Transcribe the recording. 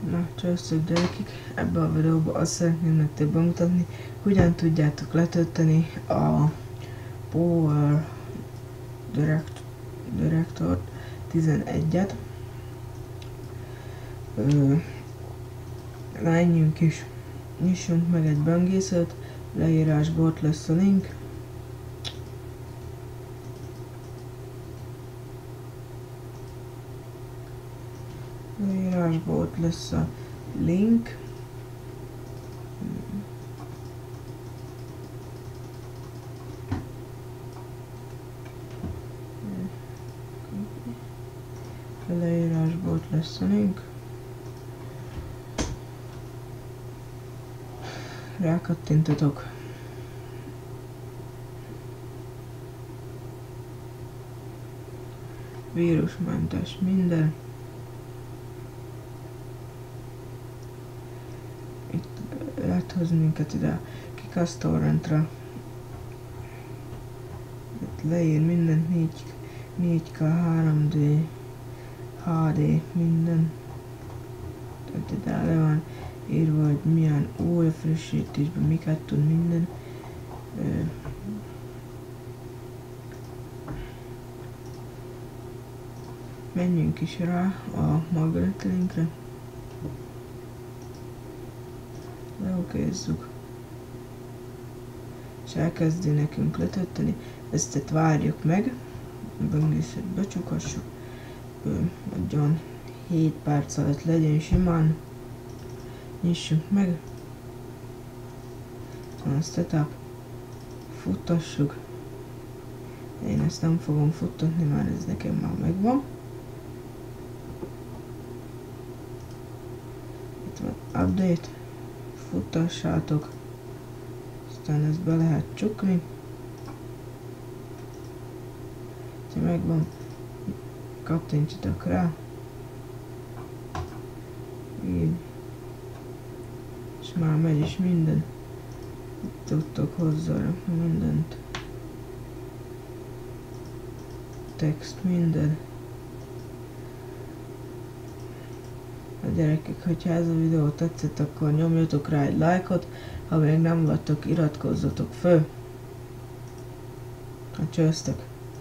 Na, csősztök gyerekek, ebben a videóban azt szeretném nektek bemutatni, hogyan tudjátok letölteni a Power Director 11-et. Menjünk is, nyissunk meg egy böngészőt, leírásból ott lesz a link. Leírásból ott lesz a link. A leírásból ott lesz a link. Rákattintatok. Vírusmentes minden. Itt lehet hozni minket ide a Kikasz torrentre. Itt leír mindent, 4K, 3D, HD, minden. Tehát ide le van írva, hogy milyen új frissítésben miket tud minden. Menjünk is rá a Magnet linkre. Leokézzük. És elkezdi nekünk letölteni. Ezt várjuk meg. A böngészőt becsukhassuk. Adjon 7 perc alatt legyen simán. Nyissuk meg. A setup. Futtassuk. Én ezt nem fogom futtatni, mert ez nekem már megvan. Itt van update. Futtassátok. Aztán ezt be lehet csukni. Ha megvan, kattintsatok rá. Így. És már megy is minden. Itt tudtok hozzárakni mindent. Text, minden. A gyerekek, hogyha ez a videó tetszett, akkor nyomjatok rá egy lájkot, ha még nem vagytok, iratkozzatok föl. Csőztök!